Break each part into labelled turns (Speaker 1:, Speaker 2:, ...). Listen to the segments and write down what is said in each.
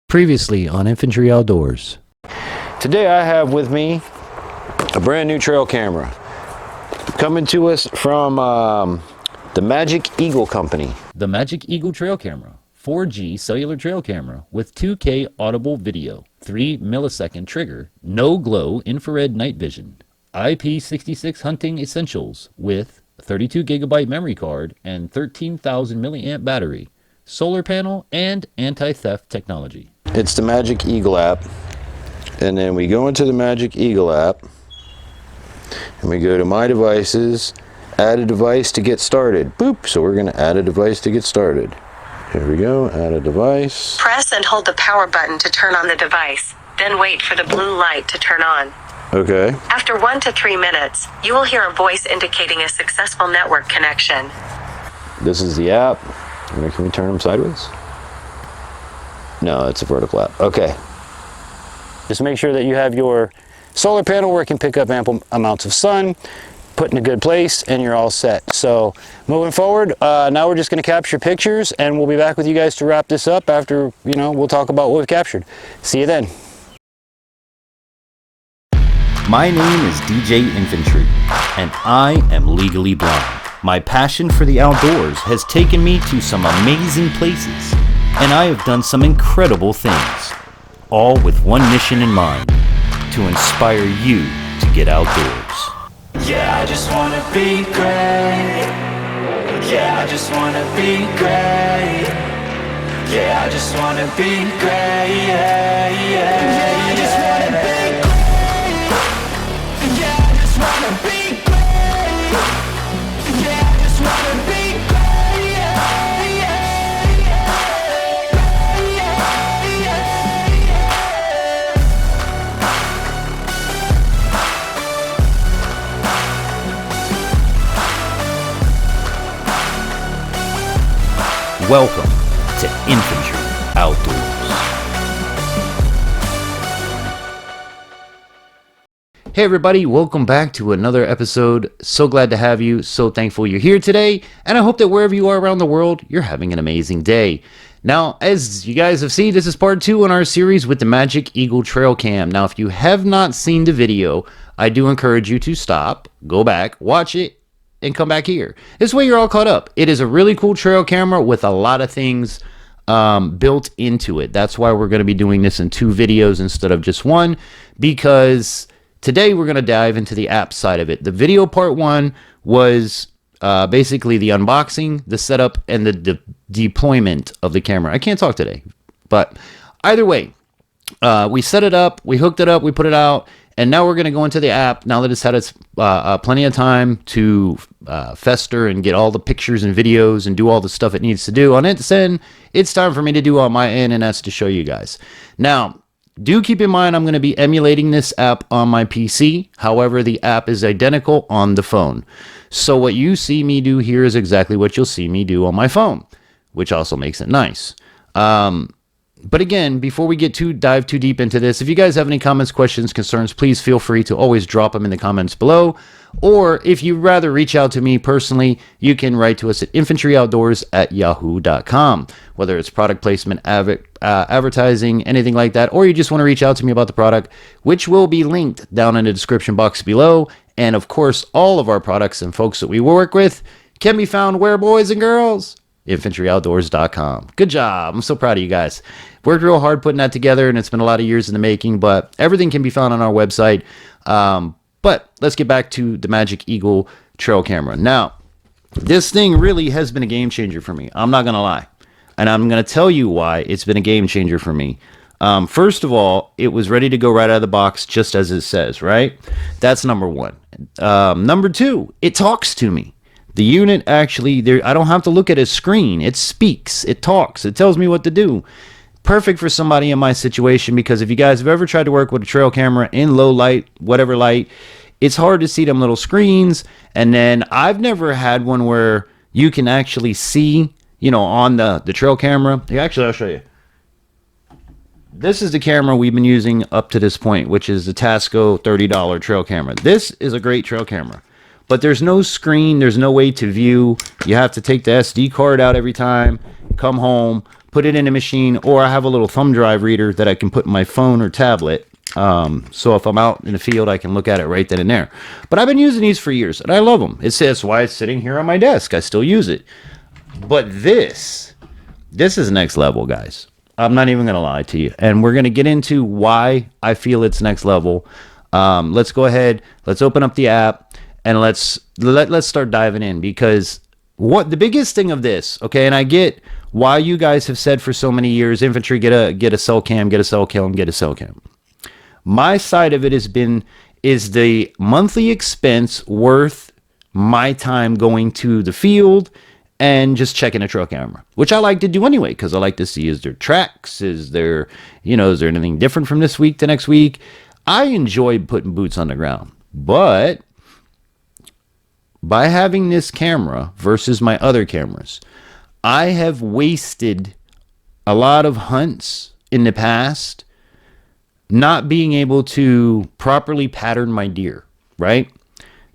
Speaker 1: Previously on Infantry Outdoors. Today I have with me a brand new trail camera coming to us from the Magic Eagle Company.
Speaker 2: The Magic Eagle Trail Camera, 4G cellular trail camera with 2K audible video, 3 millisecond trigger, no glow infrared night vision, IP66 hunting essentials with 32 gigabyte memory card and 13,000 milliamp battery, solar panel, and anti-theft technology.
Speaker 1: It's the Magic Eagle app, and then we go into the Magic Eagle app and we go to My Devices, add a device to get started. Boop! So we're going to add a device to get started. Here we go, add a device.
Speaker 3: Press and hold the power button to turn on the device, then wait for the blue light to turn on.
Speaker 1: Okay.
Speaker 3: After 1 to 3 minutes, you will hear a voice indicating a successful network connection.
Speaker 1: This is the app. Can we turn them sideways? No, it's a vertical app. Okay. Just make sure that you have your solar panel where it can pick up ample amounts of sun, put in a good place, and you're all set. So moving forward, now we're just going to capture pictures, and we'll be back with you guys to wrap this up after, we'll talk about what we've captured. See you then.
Speaker 2: My name is DJ Infantry, and I am legally blind. My passion for the outdoors has taken me to some amazing places, and I have done some incredible things, all with one mission in mind, to inspire you to get outdoors.
Speaker 4: Yeah, I just wanna be great. Yeah, I just wanna be great. Yeah, I just wanna be great. Yeah, yeah, I just wanna be great. Yeah, I just wanna be great. Yeah, I just wanna be great. Yeah, yeah,
Speaker 2: Welcome to Infantry Outdoors. Hey everybody, welcome back to another episode. So glad to have you, so thankful you're here today, and I hope that wherever you are around the world, you're having an amazing day. Now, as you guys have seen, this is part 2 in our series with the Magic Eagle Trail Cam. Now, if you have not seen the video, I do encourage you to stop, go back, watch it, and come back here. This way you're all caught up. It is a really cool trail camera with a lot of things built into it. That's why we're going to be doing this in 2 videos instead of just one, because today we're going to dive into the app side of it. The video part 1 was basically the unboxing, the setup, and the deployment of the camera. I can't talk today, but either way, we set it up, we hooked it up, we put it out, and now we're going to go into the app now that it's had its plenty of time to fester and get all the pictures and videos and do all the stuff it needs to do on its end. It's time for me to do on my end, and that's to show you guys. Now, do keep in mind I'm going to be emulating this app on my PC. However, the app is identical on the phone. So what you see me do here is exactly what you'll see me do on my phone, which also makes it nice. But again, before we dive too deep into this, if you guys have any comments, questions, concerns, please feel free to always drop them in the comments below. Or if you'd rather reach out to me personally, you can write to us at infantryoutdoors@yahoo.com. Whether it's product placement, advertising, anything like that, or you just want to reach out to me about the product, which will be linked down in the description box below. And of course, all of our products and folks that we work with can be found where, boys and girls? infantryoutdoors.com. Good job. I'm so proud of you guys. Worked real hard putting that together, and it's been a lot of years in the making, but everything can be found on our website. But let's get back to the Magic Eagle Trail Camera. Now, this thing really has been a game changer for me. I'm not going to lie. And I'm going to tell you why it's been a game changer for me. First of all, it was ready to go right out of the box, just as it says, right? That's number 1. Number 2, it talks to me. The unit actually, I don't have to look at a screen. It speaks, it talks, it tells me what to do. Perfect for somebody in my situation, because if you guys have ever tried to work with a trail camera in low light, whatever light, it's hard to see them little screens. And then I've never had one where you can actually see, on the trail camera. Actually, I'll show you. This is the camera we've been using up to this point, which is the Tasco $30 trail camera. This is a great trail camera. But there's no screen, there's no way to view. You have to take the SD card out every time, come home, put it in a machine, or I have a little thumb drive reader that I can put in my phone or tablet. So if I'm out in the field, I can look at it right then and there. But I've been using these for years, and I love them. That's why it's sitting here on my desk. I still use it. But this is next level, guys. I'm not even going to lie to you. And we're going to get into why I feel it's next level. Let's go ahead. Let's open up the app, and let's start diving in, because what the biggest thing of this, okay, and I get why you guys have said for so many years, Infantry, get a cell cam, get a cell cam, get a cell cam. My side of it is the monthly expense worth my time going to the field and just checking a trail camera, which I like to do anyway, because I like to see, is there tracks? Is there anything different from this week to next week? I enjoy putting boots on the ground, but by having this camera versus my other cameras, I have wasted a lot of hunts in the past not being able to properly pattern my deer, right?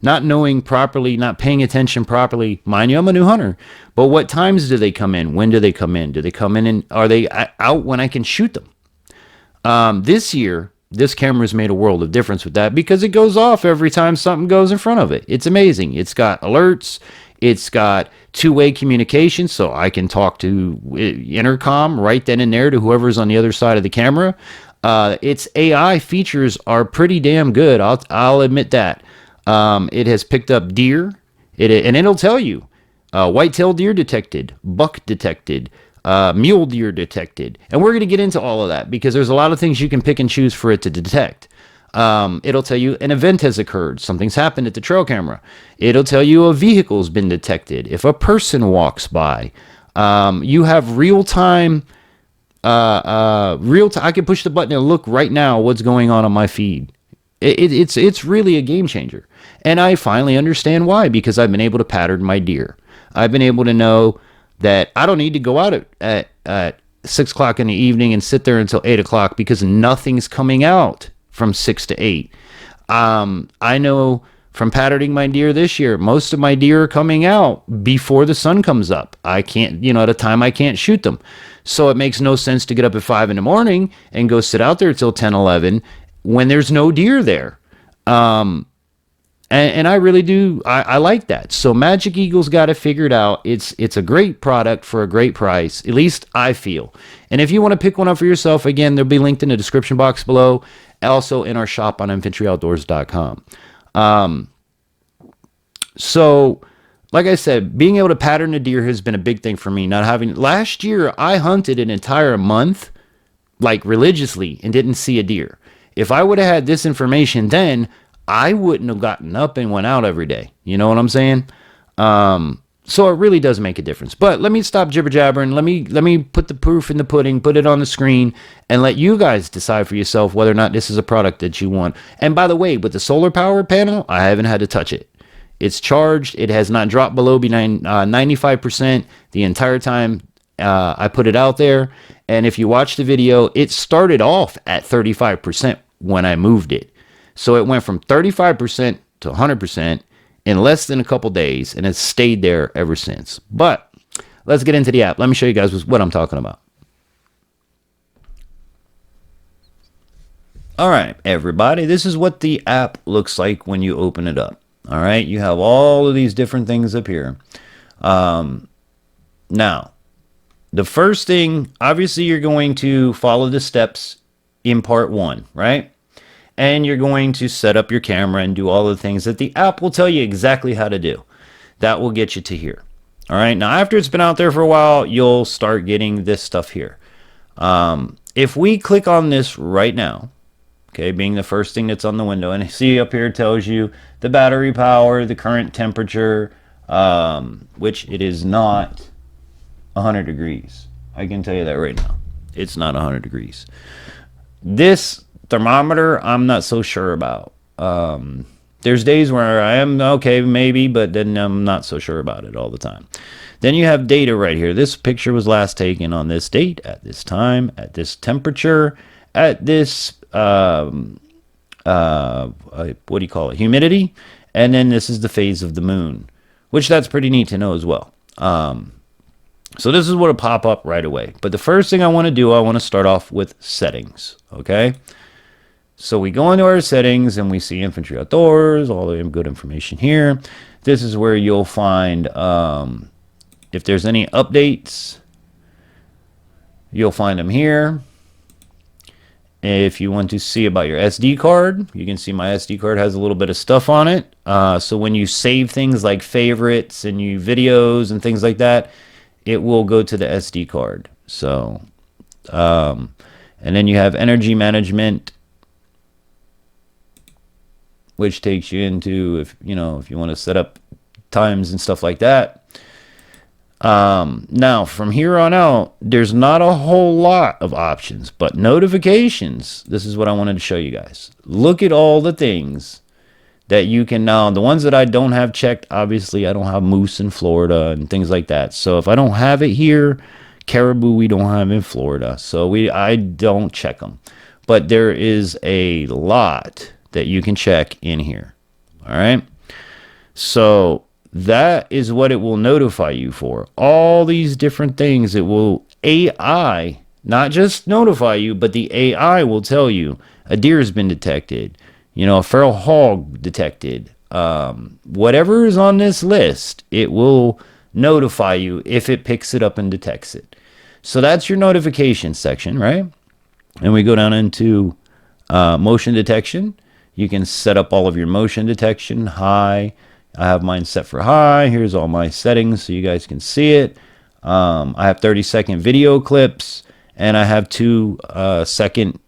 Speaker 2: Not knowing properly, not paying attention properly. Mind you, I'm a new hunter, but what times do they come in? When do they come in? Do they come in and are they out when I can shoot them? This year, this camera's made a world of difference with that, because it goes off every time something goes in front of it. It's amazing. It's got alerts. It's got two-way communication, so I can talk to intercom right then and there to whoever's on the other side of the camera. Its AI features are pretty damn good. I'll admit that. It has picked up deer, and it'll tell you white-tailed deer detected, buck detected, mule deer detected, and we're going to get into all of that, because there's a lot of things you can pick and choose for it to detect. It'll tell you an event has occurred, something's happened at the trail camera. It'll tell you a vehicle's been detected, if a person walks by. You have real-time. I can push the button and look right now what's going on my feed. It's really a game changer, and I finally understand why, because I've been able to pattern my deer. I've been able to know that I don't need to go out at 6 o'clock in the evening and sit there until 8 o'clock, because nothing's coming out from 6 to 8. I know from patterning my deer this year, most of my deer are coming out before the sun comes up. I can't, at a time I can't shoot them. So it makes no sense to get up at 5 in the morning and go sit out there till 10, 11 when there's no deer there. And I really do. I like that. So Magic Eagle's got it figured out. It's a great product for a great price. At least I feel. And if you want to pick one up for yourself, again, they'll be linked in the description box below. Also in our shop on infantryoutdoors.com. So, like I said, being able to pattern a deer has been a big thing for me. Last year, I hunted an entire month, like religiously, and didn't see a deer. If I would have had this information then, I wouldn't have gotten up and went out every day. You know what I'm saying? So it really does make a difference. But let me stop jibber jabbering. Let me put the proof in the pudding, put it on the screen, and let you guys decide for yourself whether or not this is a product that you want. And by the way, with the solar power panel, I haven't had to touch it. It's charged. It has not dropped below 95% the entire time I put it out there. And if you watch the video, it started off at 35% when I moved it. So it went from 35% to 100% in less than a couple days, and it's stayed there ever since. But let's get into the app. Let me show you guys what I'm talking about. All right, everybody, this is what the app looks like when you open it up. All right, you have all of these different things up here. Now, the first thing, obviously, you're going to follow the steps in part 1, right? And you're going to set up your camera and do all the things that the app will tell you exactly how to do. That will get you to here. All right, now after it's been out there for a while, you'll start getting this stuff here. If we click on this right now, okay, being the first thing that's on the window, and see up here it tells you the battery power, the current temperature, which it is not 100 degrees. I can tell you that right now. It's not 100 degrees. This thermometer, I'm not so sure about. There's days where I am okay, maybe, but then I'm not so sure about it all the time. Then you have data right here. This picture was last taken on this date, at this time, at this temperature, at this what do you call it, humidity, and then this is the phase of the moon, which that's pretty neat to know as well. So this is what will pop up right away. But the first thing I want to do, I want to start off with settings. Okay. So we go into our settings and we see infantry outdoors, all the good information here. This is where you'll find if there's any updates, you'll find them here. If you want to see about your SD card, you can see my SD card has a little bit of stuff on it. So when you save things like favorites and you videos and things like that, it will go to the SD card. So, and then you have energy management, which takes you into if you want to set up times and stuff like that. Now from here on out, there's not a whole lot of options, but notifications, this is what I wanted to show you guys. Look at all the things that you can now, the ones that I don't have checked, obviously I don't have moose in Florida and things like that. So if I don't have it here, caribou we don't have in Florida. So I don't check them, but there is a lot that you can check in here. All right. So that is what it will notify you for. All these different things. It will AI, not just notify you, but the AI will tell you a deer has been detected, a feral hog detected. Whatever is on this list, it will notify you if it picks it up and detects it. So that's your notification section, right? And we go down into motion detection. You can set up all of your motion detection, high. I have mine set for high. Here's all my settings so you guys can see it. I have 30-second video clips, and I have 2-second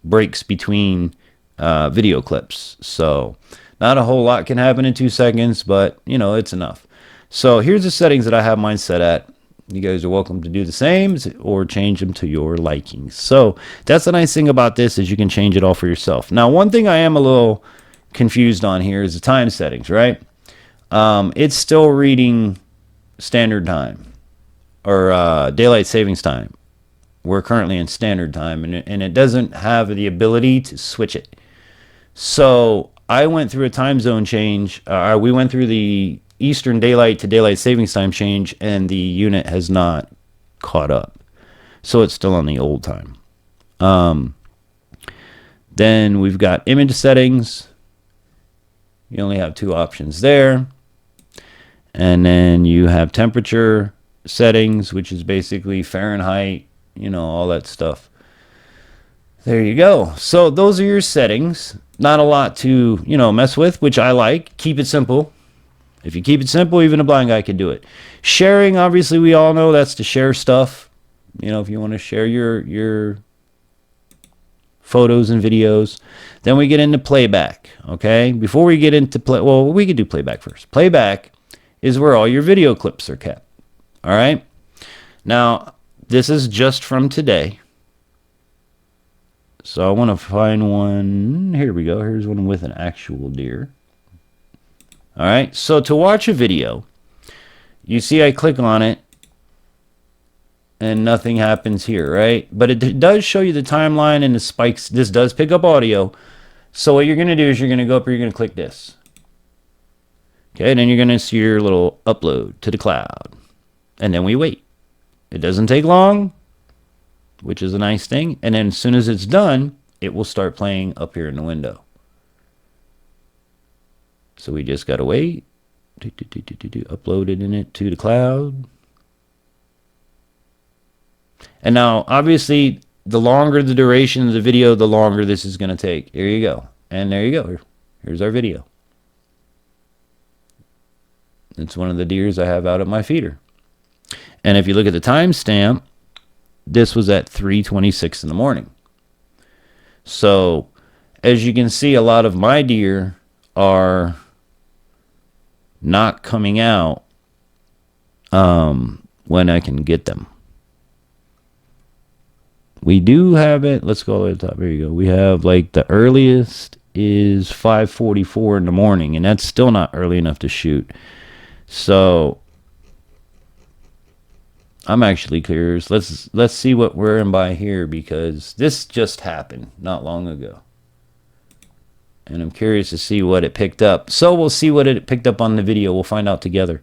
Speaker 2: breaks between video clips. So not a whole lot can happen in 2 seconds, but it's enough. So here's the settings that I have mine set at. You guys are welcome to do the same or change them to your likings. So that's the nice thing about this is you can change it all for yourself. Now, one thing I am a little confused on here is the time settings, right? It's still reading standard time or daylight savings time. We're currently in standard time, and it doesn't have the ability to switch it. So I went through a time zone change. We went through the Eastern daylight to daylight savings time change, and the unit has not caught up. So it's still on the old time. Then we've got image settings. You only have 2 options there. And then you have temperature settings, which is basically Fahrenheit, all that stuff. There you go. So those are your settings. Not a lot to, mess with, which I like. Keep it simple. If you keep it simple, even a blind guy can do it. Sharing, obviously, we all know that's to share stuff. If you want to share your photos and videos. Then we get into playback, okay? Before we get into we could do playback first. Playback is where all your video clips are kept, all right? Now, this is just from today. So I want to find one. Here we go. Here's one with an actual deer. All right, so to watch a video, you see I click on it, and nothing happens here, right? But it does show you the timeline and the spikes. This does pick up audio. So what you're going to do is you're going to go up here, you're going to click this. Okay, and then you're going to see your little upload to the cloud. And then we wait. It doesn't take long, which is a nice thing. And then as soon as it's done, it will start playing up here in the window. So we just got to wait. Upload it in it to the cloud. And now, obviously, the longer the duration of the video, the longer this is going to take. Here you go. And there you go. Here's our video. It's one of the deers I have out at my feeder. And if you look at the timestamp, this was at 3:26 in the morning. So, as you can see, a lot of my deer are not coming out when I can get them. We do have it. Let's go to the top. Here you go. We have like the earliest is 5:44 in the morning, and that's still not early enough to shoot. So I'm actually curious. Let's see what we're in by here, because this just happened not long ago. And I'm curious to see what it picked up. So we'll see what it picked up on the video. We'll find out together.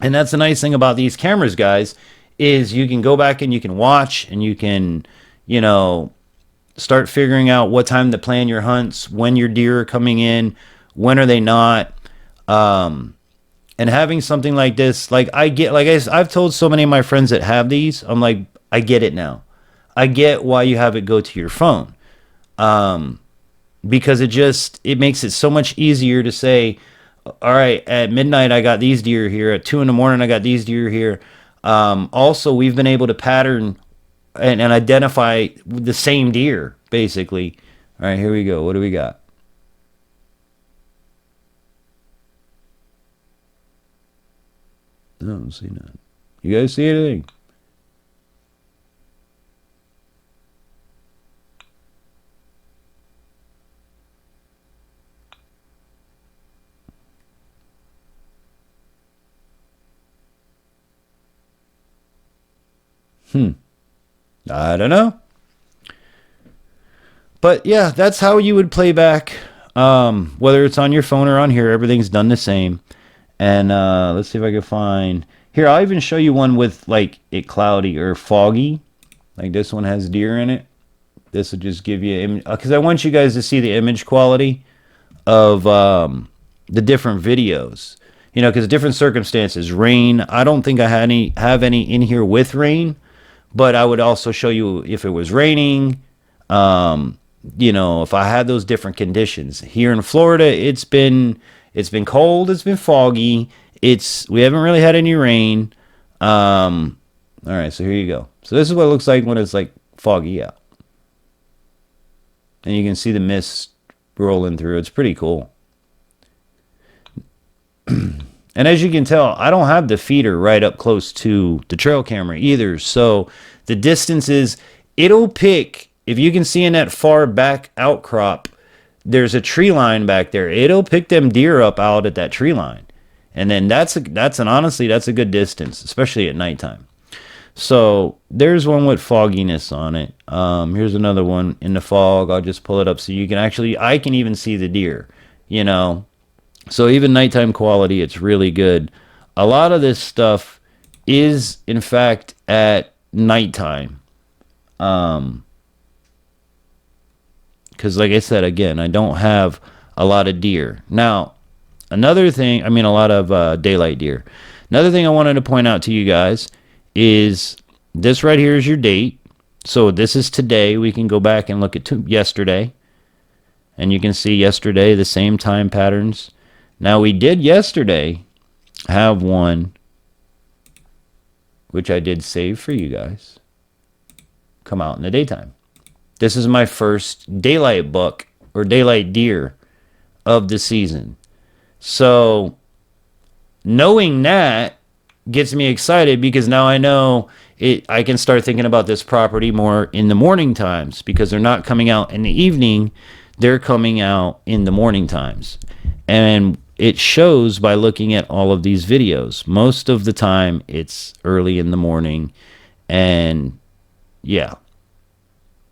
Speaker 2: And that's the nice thing about these cameras, guys, is you can go back and you can watch and you can, you know, start figuring out what time to plan your hunts, when your deer are coming in, when are they not. And having something like this, like I've told so many of my friends that have these, I'm like, I get it now. I get why you have it go to your phone. Because it makes it so much easier to say, all right, at midnight I got these deer here, at 2 a.m. I got these deer here. Also, we've been able to pattern and identify the same deer, basically. All right, here we go. What do we got? I don't see none. You guys see anything? I don't know. But yeah, that's how you would play back. Whether it's on your phone or on here, everything's done the same. And let's see if I can find here. I'll even show you one with like it cloudy or foggy. Like this one has deer in it. This will just give you, because I want you guys to see the image quality of the different videos. You know, because different circumstances. Rain. I don't think I have any in here with rain, but I would also show you if it was raining. You know, if I had those different conditions. Here in Florida, it's been cold, it's been foggy. We haven't really had any rain. All right, so here you go. So this is what it looks like when it's like foggy out. And you can see the mist rolling through. It's pretty cool. And as you can tell, I don't have the feeder right up close to the trail camera either. So the distances, it'll pick, if you can see in that far back outcrop, there's a tree line back there. It'll pick them deer up out at that tree line. And then honestly, that's a good distance, especially at nighttime. So there's one with fogginess on it. Here's another one in the fog. I'll just pull it up so you can I can even see the deer, you know. So even nighttime quality, it's really good. A lot of this stuff is, in fact, at nighttime. Because like I said, again, I don't have a lot of deer. Now, a lot of daylight deer. Another thing I wanted to point out to you guys is this right here is your date. So this is today. We can go back and look at yesterday. And you can see yesterday the same time patterns. Now we did yesterday have one, which I did save for you guys, come out in the daytime. This is my first daylight buck or daylight deer of the season. So knowing that gets me excited because now I know I can start thinking about this property more in the morning times because they're not coming out in the evening. They're coming out in the morning times. And it shows by looking at all of these videos. Most of the time it's early in the morning. And yeah.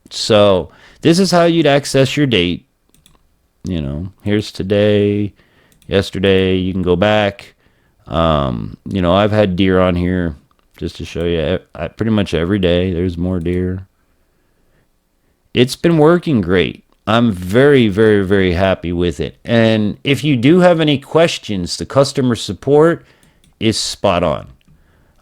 Speaker 2: So this is how you'd access your date. You know, here's today, yesterday. You can go back. You know, I've had deer on here just to show you. Pretty much every day there's more deer. It's been working great. I'm very, very, very happy with it. And if you do have any questions, the customer support is spot on.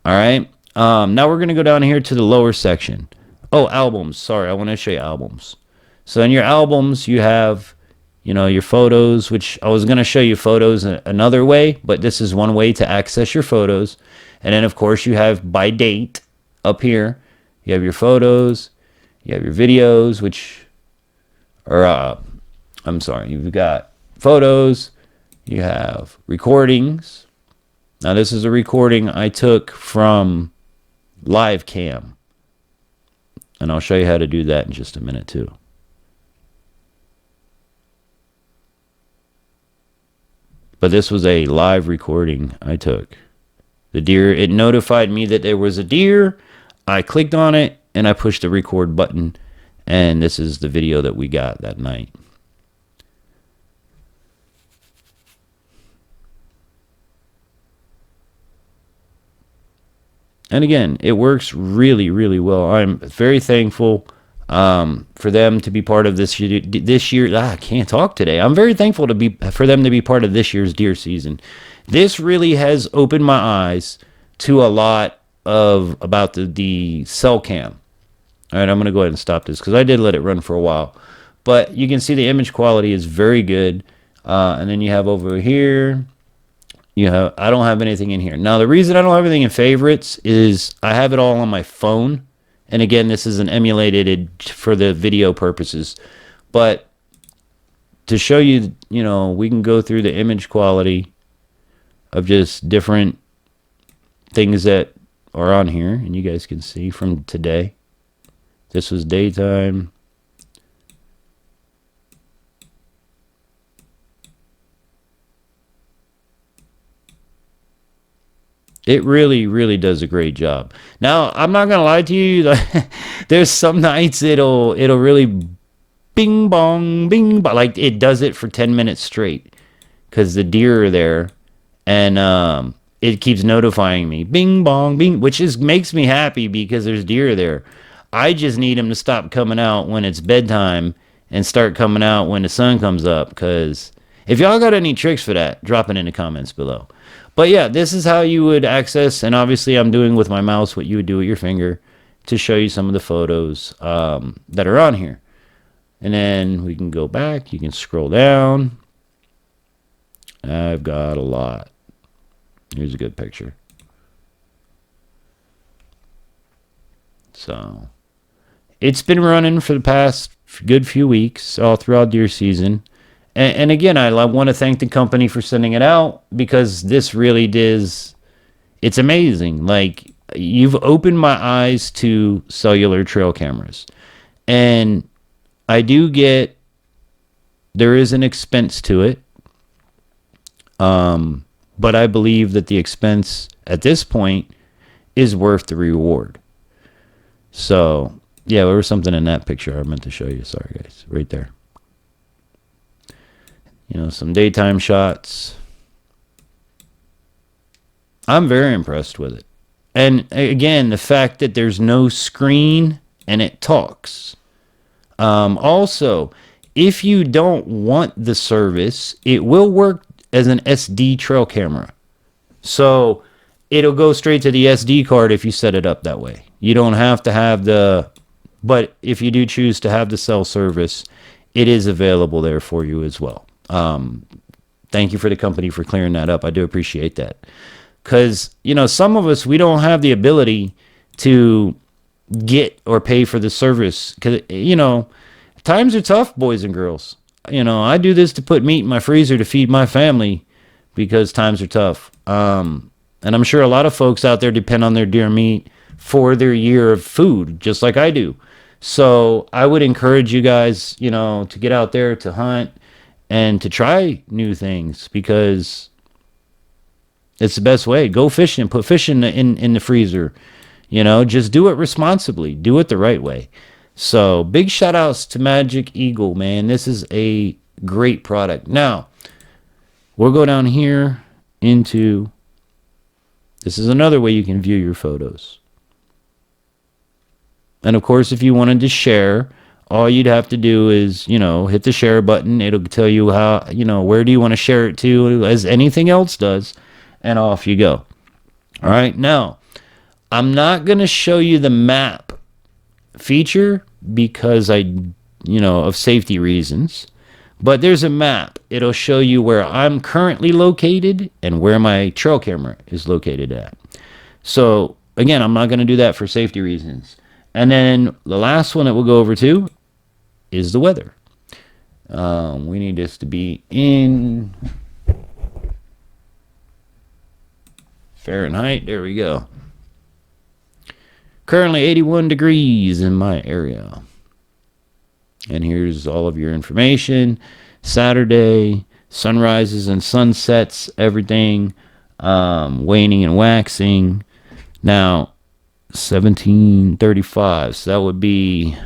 Speaker 2: All right. Now we're going to go down here to the lower section. Oh, albums. Sorry, I want to show you albums. So in your albums, you have, you know, your photos, which I was going to show you photos another way, but this is one way to access your photos. And then, of course, you have by date up here. You have your photos. You have your videos, you've got photos. You have recordings. Now, this is a recording I took from Live Cam. And I'll show you how to do that in just a minute, too. But this was a live recording I took. The deer, it notified me that there was a deer. I clicked on it, and I pushed the record button. And this is the video that we got that night. And again, it works really, really well. I'm very thankful for them to be part of this year. I can't talk today. I'm very thankful for them to be part of this year's deer season. This really has opened my eyes to a lot about the cell cam. All right, I'm going to go ahead and stop this because I did let it run for a while. But you can see the image quality is very good. And then you have over here, I don't have anything in here. Now, the reason I don't have anything in favorites is I have it all on my phone. And again, this is an emulated for the video purposes. But to show you, we can go through the image quality of just different things that are on here. And you guys can see from today. This was daytime. It really, really does a great job. Now, I'm not gonna lie to you. There's some nights it'll really bing bong, like it does it for 10 minutes straight, because the deer are there, and it keeps notifying me, bing bong, bing, which makes me happy because there's deer there. I just need them to stop coming out when it's bedtime and start coming out when the sun comes up. Because if y'all got any tricks for that, drop it in the comments below. But yeah, this is how you would access, and obviously I'm doing with my mouse what you would do with your finger to show you some of the photos that are on here. And then we can go back. You can scroll down. I've got a lot. Here's a good picture. So it's been running for the past good few weeks, all throughout deer season. And again, I want to thank the company for sending it out, because this really is, it's amazing. Like, you've opened my eyes to cellular trail cameras. And I do get, there is an expense to it. But I believe that the expense at this point is worth the reward. So, yeah, there was something in that picture I meant to show you. Sorry, guys. Right there. Some daytime shots. I'm very impressed with it. And again, the fact that there's no screen and it talks. Also, if you don't want the service, it will work as an SD trail camera. So it'll go straight to the SD card if you set it up that way. You don't have to have but if you do choose to have the cell service, it is available there for you as well. Thank you for the company for clearing that up. I do appreciate that. Because, some of us, we don't have the ability to get or pay for the service. Because, times are tough, boys and girls. I do this to put meat in my freezer to feed my family because times are tough. And I'm sure a lot of folks out there depend on their deer meat for their year of food, just like I do. So I would encourage you guys, to get out there to hunt and to try new things, because it's the best way. Go fishing, put fish in the freezer. Just do it responsibly. Do it the right way. So big shout outs to Magic Eagle, man. This is a great product. Now, we'll go down here into, this is another way you can view your photos. And of course, if you wanted to share, all you'd have to do is, hit the share button. It'll tell you how, where do you want to share it to, as anything else does. And off you go. All right. Now, I'm not going to show you the map feature because of safety reasons. But there's a map. It'll show you where I'm currently located and where my trail camera is located at. So, again, I'm not going to do that for safety reasons. And then the last one that we'll go over to is the weather. We need this to be in Fahrenheit. There we go. Currently 81 degrees in my area. And here's all of your information. Saturday, sunrises and sunsets, everything. Waning and waxing. Now, 1735. So that would be,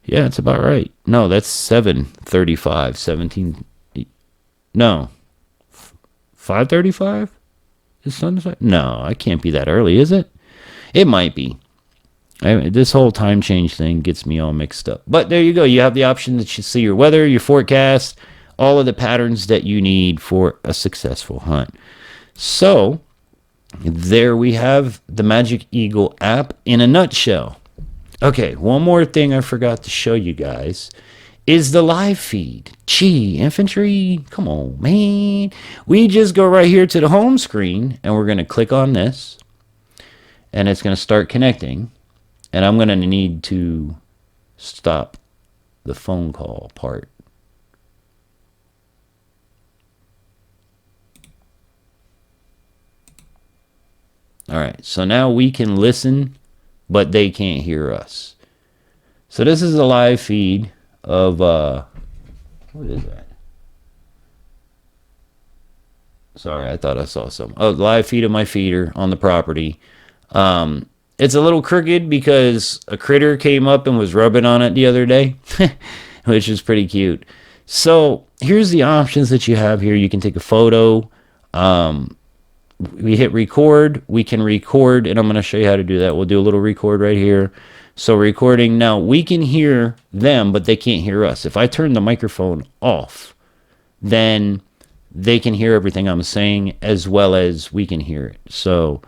Speaker 2: yeah, it's about right. No, that's 735. 535? Is sunset? No, it can't be that early, is it? It might be. This whole time change thing gets me all mixed up. But there you go. You have the option that you see your weather, your forecast, all of the patterns that you need for a successful hunt. So there we have the Magic Eagle app in a nutshell. Okay, one more thing I forgot to show you guys is the live feed. Gee, Infantry, come on, man. We just go right here to the home screen, and we're going to click on this, and it's going to start connecting, and I'm going to need to stop the phone call part. All right, so now we can listen, but they can't hear us. So this is a live feed of, what is that? Sorry, I thought I saw something. Oh, live feed of my feeder on the property. It's a little crooked because a critter came up and was rubbing on it the other day, which is pretty cute. So here's the options that you have here. You can take a photo. We hit record. We can record, and I'm going to show you how to do that. We'll do a little record right here. So recording. Now, we can hear them, but they can't hear us. If I turn the microphone off, then they can hear everything I'm saying as well as we can hear it. So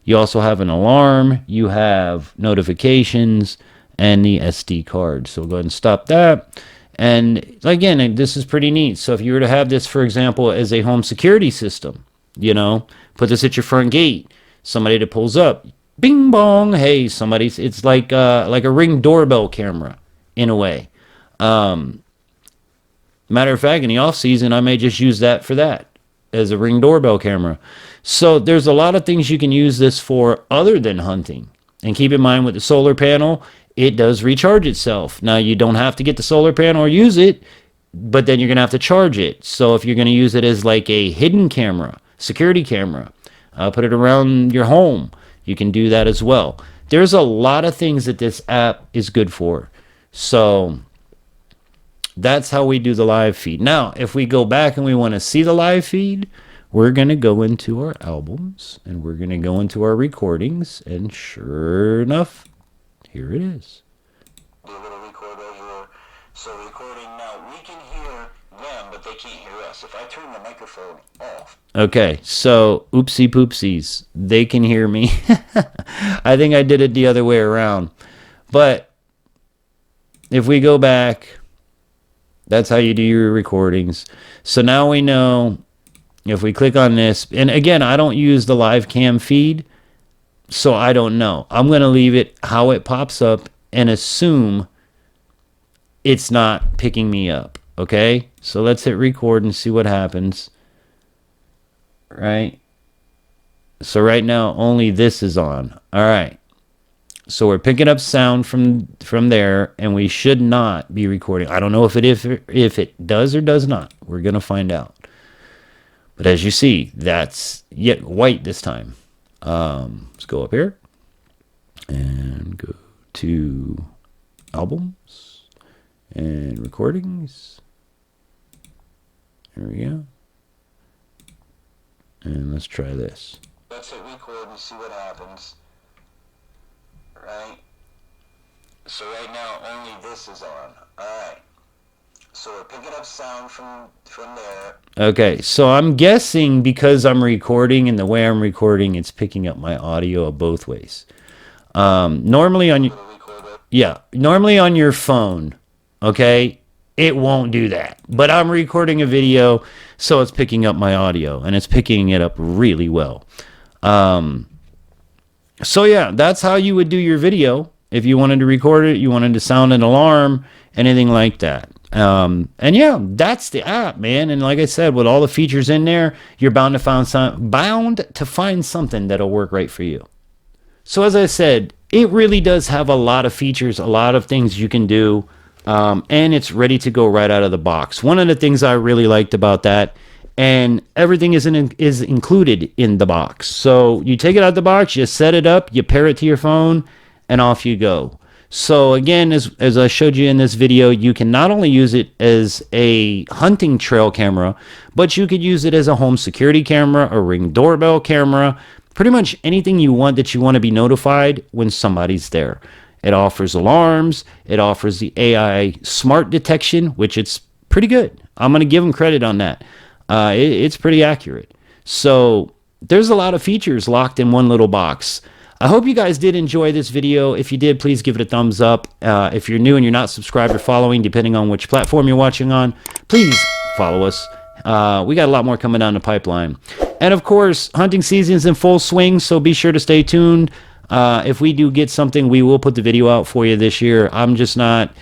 Speaker 2: you also have an alarm. You have notifications and the SD card. So we'll go ahead and stop that. And again, this is pretty neat. So if you were to have this, for example, as a home security system, you know, put this at your front gate, somebody that pulls up, bing bong, hey, somebody's, it's like a Ring doorbell camera in a way. Matter of fact, in the off season, I may just use that for that as a Ring doorbell camera. So there's a lot of things you can use this for other than hunting. And keep in mind with the solar panel, it does recharge itself. Now you don't have to get the solar panel or use it, but then you're going to have to charge it. So if you're going to use it as like a hidden camera, security camera, put it around your home, you can do that as well. There's a lot of things that this app is good for. So that's how we do the live feed. Now, if we go back and we want to see the live feed, we're going to go into our albums and we're going to go into our recordings. And sure enough, here it is.
Speaker 1: Do a little record right here. So recording now, we can hear them, but they can't hear us. If I turn the microphone off.
Speaker 2: Okay, so oopsie poopsies. They can hear me. I think I did it the other way around. But if we go back, that's how you do your recordings. So now we know if we click on this, and again, I don't use the live cam feed, so I don't know. I'm going to leave it how it pops up and assume it's not picking me up. Okay, so let's hit record and see what happens. Right. So right now, only this is on. All right. So we're picking up sound from there, and we should not be recording. I don't know if it does or does not. We're going to find out. But as you see, that's yet white this time. Let's go up here and go to albums and recordings. There we go. And let's try this.
Speaker 1: Let's hit record and see what happens. Right? So right now, only this is on. Alright. So we're picking up sound from there.
Speaker 2: Okay, so I'm guessing because I'm recording and the way I'm recording, it's picking up my audio both ways. Normally on your phone, okay, it won't do that. But I'm recording a video, so it's picking up my audio, and it's picking it up really well. So yeah, that's how you would do your video if you wanted to record it, you wanted to sound an alarm, anything like that. And yeah, that's the app, man. And like I said, with all the features in there, you're bound to find something that'll work right for you. So as I said, it really does have a lot of features, a lot of things you can do, and it's ready to go right out of the box. One of the things I really liked about that, and everything is included in the box. So you take it out of the box, you set it up, you pair it to your phone, and off you go. So again, as I showed you in this video, you can not only use it as a hunting trail camera, but you could use it as a home security camera, a Ring doorbell camera, pretty much anything you want that you want to be notified when somebody's there. It offers alarms. It offers the AI smart detection, which it's pretty good. I'm going to give them credit on that. It's pretty accurate. So there's a lot of features locked in one little box. I hope you guys did enjoy this video. If you did, please give it a thumbs up. If you're new and you're not subscribed or following, depending on which platform you're watching on, please follow us. We got a lot more coming down the pipeline. And of course, hunting season's in full swing, so be sure to stay tuned. If we do get something, we will put the video out for you this year. I'm just not...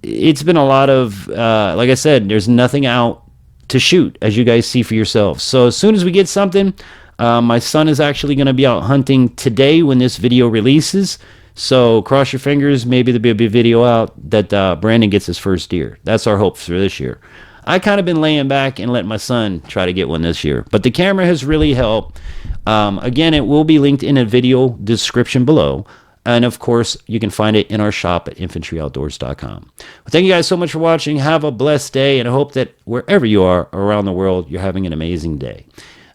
Speaker 2: It's been a lot of... like I said, there's nothing out to shoot, as you guys see for yourselves. So as soon as we get something... my son is actually going to be out hunting today when this video releases. So cross your fingers. Maybe there'll be a video out that Brandon gets his first deer. That's our hope for this year. I kind of been laying back and let my son try to get one this year. But the camera has really helped. Again, it will be linked in a video description below. And of course, you can find it in our shop at infantryoutdoors.com. Well, thank you guys so much for watching. Have a blessed day. And I hope that wherever you are around the world, you're having an amazing day.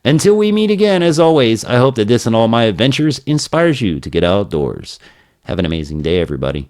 Speaker 2: Until we meet again, as always, I hope that this and all my adventures inspires you to get outdoors. Have an amazing day, everybody.